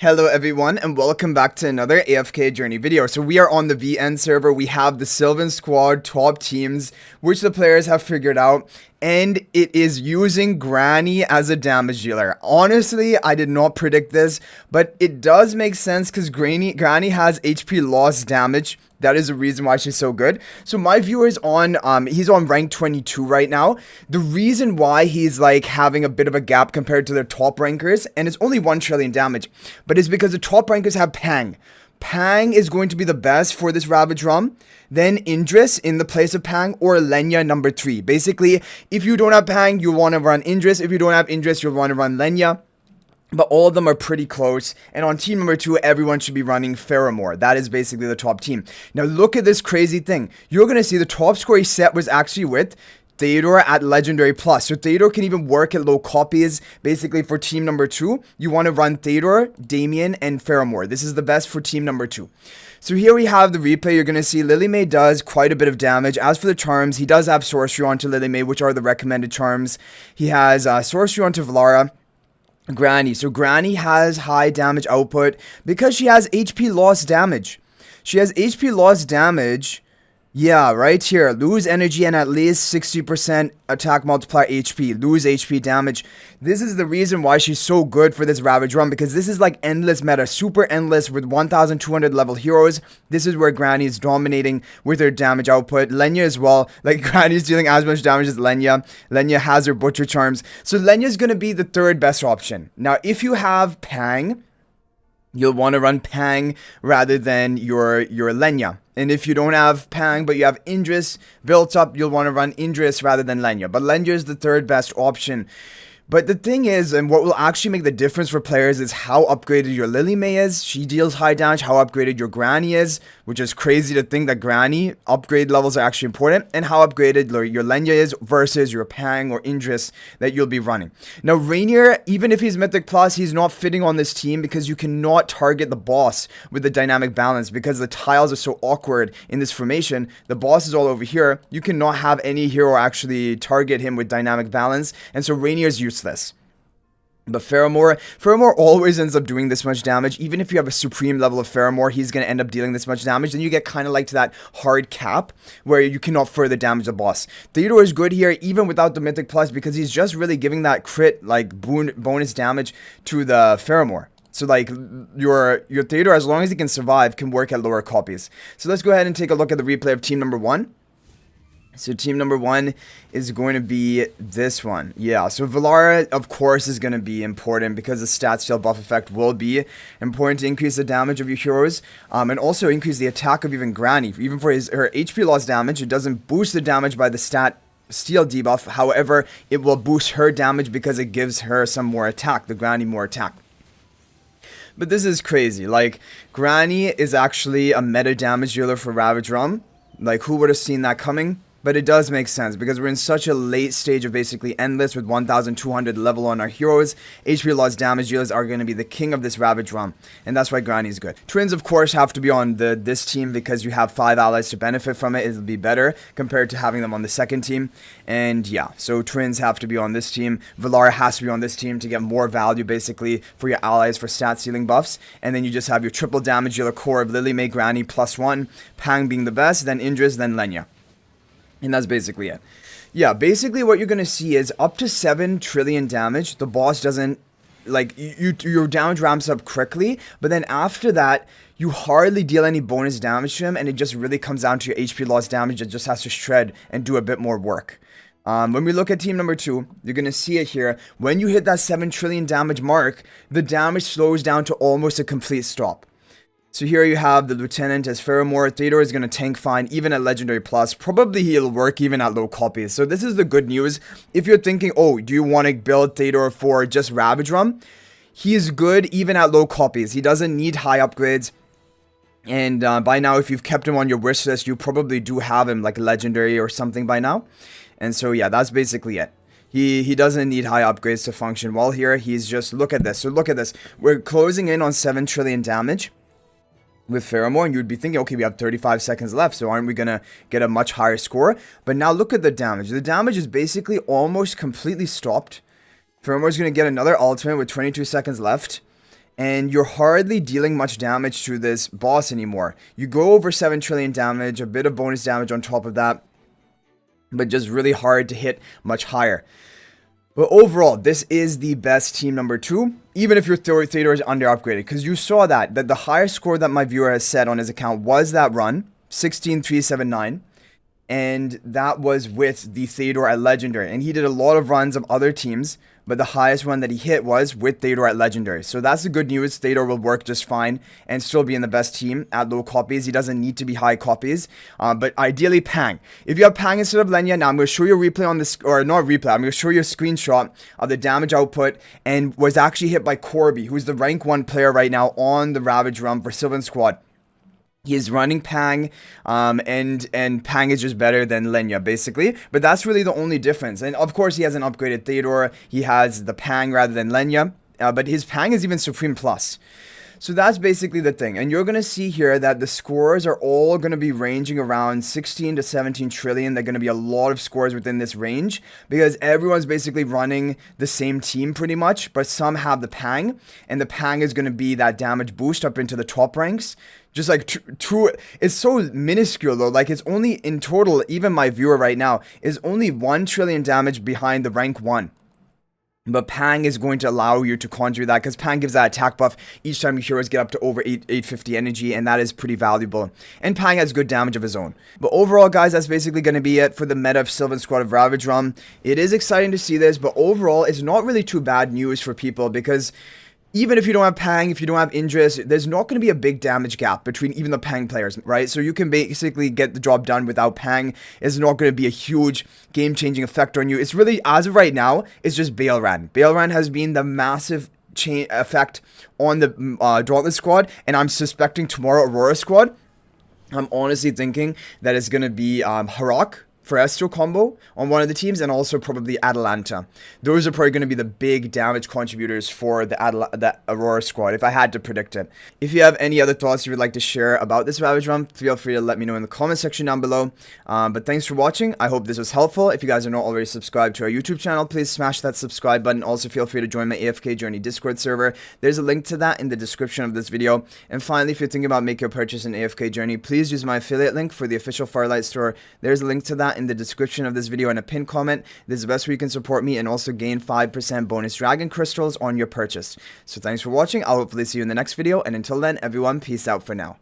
Hello everyone and welcome back to another AFK journey video. So we are on the VN server. We have the Sylvan squad top teams which the players have figured out, and it is using Granny as a damage dealer. Honestly, I did not predict this, but it does make sense because Granny has HP loss damage. That is the reason why she's so good. So my viewer is on, he's on rank 22 right now. The reason why he's like having a bit of a gap compared to their top rankers, and it's only 1 trillion damage, but it's because the top rankers have Pang. Pang is going to be the best for this Ravaged run. Then Indris in the place of Pang, or Lenya number 3. Basically, if you don't have Pang, you want to run Indris. If you don't have Indris, you'll want to run Lenya. But all of them are pretty close, and on team number 2, everyone should be running Faramore. That is basically the top team. Now look at this crazy thing. You're going to see the top score he set was actually with Thador at Legendary Plus. So Thador can even work at low copies. Basically for team number 2, you want to run Thador, Damien, and Faramore. This is the best for team number 2. So here we have the replay. You're going to see Lilymay does quite a bit of damage. As for the charms, he does have Sorcery onto Lilymay, which are the recommended charms. He has Sorcery onto Valara. Granny. So Granny has high damage output because she has HP loss damage. She has HP loss damage. Yeah, right here. Lose energy and at least 60% attack multiplier HP. Lose HP damage. This is the reason why she's so good for this Ravage run, because this is like endless meta. Super endless with 1200 level heroes. This is where Granny is dominating with her damage output. Lenya as well. Like Granny's dealing as much damage as Lenya. Lenya has her butcher charms. So Lenya's going to be the third best option. Now if you have Pang, you'll want to run Pang rather than your Lenya. And if you don't have Pang, but you have Indris built up, you'll want to run Indris rather than Lenya. But Lenya is the third best option. But the thing is, and what will actually make the difference for players is how upgraded your Lilymay is. She deals high damage. How upgraded your Granny is, which is crazy to think that Granny upgrade levels are actually important. And how upgraded your Lenya is versus your Pang or Indris that you'll be running. Now Reinier, even if he's Mythic Plus, he's not fitting on this team because you cannot target the boss with the dynamic balance because the tiles are so awkward in this formation. The boss is all over here. You cannot have any hero actually target him with dynamic balance. And so Rainier's useless. But Faramore always ends up doing this much damage. Even if you have a supreme level of Faramore, he's going to end up dealing this much damage. Then you get kind of like to that hard cap where you cannot further damage the boss. Thador is good here even without the Mythic Plus because he's just really giving that crit like bonus damage to the Faramore. So like your Thador, as long as he can survive, can work at lower copies. So let's go ahead and take a look at the replay of team number 1. So team number 1 is going to be this one. Yeah, so Valara, of course, is going to be important because the stat steal buff effect will be important to increase the damage of your heroes. And also increase the attack of even Granny. Even for her HP loss damage, it doesn't boost the damage by the stat steal debuff. However, it will boost her damage because it gives her some more attack, the Granny more attack. But this is crazy. Like, Granny is actually a meta damage dealer for Ravage Run. Like, who would have seen that coming? But it does make sense because we're in such a late stage of basically endless with 1200 level on our heroes. HP loss damage dealers are going to be the king of this Ravage run, and that's why Granny's good. Twins, of course, have to be on this team because you have 5 allies to benefit from it. It'll be better compared to having them on the second team. And yeah, so Twins have to be on this team. Valara has to be on this team to get more value basically for your allies for stat ceiling buffs. And then you just have your triple damage dealer core of Lilymay, Granny, +1, Pang being the best, then Indris, then Lenya. And that's basically it. Yeah, basically what you're going to see is up to 7 trillion damage. The boss doesn't, like, your damage ramps up quickly. But then after that, you hardly deal any bonus damage to him. And it just really comes down to your HP loss damage. It just has to shred and do a bit more work. When we look at team number 2, you're going to see it here. When you hit that 7 trillion damage mark, the damage slows down to almost a complete stop. So here you have the Lieutenant as Faramore. Thador is going to tank fine even at Legendary Plus. Probably he'll work even at low copies. So this is the good news. If you're thinking, oh, do you want to build Thador for just Ravage Run? He is good even at low copies. He doesn't need high upgrades. And by now, if you've kept him on your wish list, you probably do have him like Legendary or something by now. And so yeah, that's basically it. He doesn't need high upgrades to function well here. He's just, look at this. So look at this. We're closing in on 7 trillion damage with Faramore, and you'd be thinking, okay, we have 35 seconds left, so aren't we gonna get a much higher score? But now look at the damage. The damage is basically almost completely stopped. Faramore's gonna get another ultimate with 22 seconds left. and you're hardly dealing much damage to this boss anymore. You go over 7 trillion damage, a bit of bonus damage on top of that, but just really hard to hit much higher. But overall, this is the best team number 2, even if your Thador is under upgraded, because you saw that the higher score that my viewer has set on his account was that run, 16,379. And that was with the Thador at Legendary. And he did a lot of runs of other teams, but the highest one that he hit was with Thador at Legendary. So that's the good news. Thador will work just fine and still be in the best team at low copies. He doesn't need to be high copies, but ideally Pang. If you have Pang instead of Lenya, now I'm going to show you a replay on this, or not replay, I'm going to show you a screenshot of the damage output, and was actually hit by Corby, who's the rank 1 player right now on the Ravaged run for Sylvan Squad. He is running Pang, and Pang is just better than Lenya, basically. But that's really the only difference. And of course, he has an upgraded Thador. He has the Pang rather than Lenya. But his Pang is even Supreme Plus. So that's basically the thing. And you're going to see here that the scores are all going to be ranging around 16 to 17 trillion. They're going to be a lot of scores within this range, because everyone's basically running the same team pretty much, but some have the Pang, and the Pang is going to be that damage boost up into the top ranks. Just like true, it's so minuscule though. Like, it's only in total, even my viewer right now is only 1 trillion damage behind the rank 1. But Pang is going to allow you to conjure that, because Pang gives that attack buff each time your heroes get up to over 850 energy, and that is pretty valuable. And Pang has good damage of his own. But overall, guys, that's basically going to be it for the meta of Sylvan Squad of Ravaged run. It is exciting to see this, but overall, it's not really too bad news for people, because even if you don't have Pang, if you don't have Indris, there's not going to be a big damage gap between even the Pang players, right? So you can basically get the job done without Pang. It's not going to be a huge game-changing effect on you. It's really, as of right now, it's just Bailran. Bailran has been the massive effect on the Dauntless squad, and I'm suspecting tomorrow Aurora squad. I'm honestly thinking that it's going to be Harok for Estro combo on one of the teams, and also probably Atalanta. Those are probably going to be the big damage contributors for the Aurora squad, if I had to predict it. If you have any other thoughts you would like to share about this Ravage run, feel free to let me know in the comment section down below. But thanks for watching. I hope this was helpful. If you guys are not already subscribed to our YouTube channel, please smash that subscribe button. Also, feel free to join my AFK Journey Discord server. There's a link to that in the description of this video. And finally, if you're thinking about making a purchase in AFK Journey, please use my affiliate link for the official Firelight store. There's a link to that in the description of this video and a pinned comment. This is the best way you can support me and also gain 5% bonus dragon crystals on your purchase. So thanks for watching. I'll hopefully see you in the next video, and until then, everyone, peace out for now.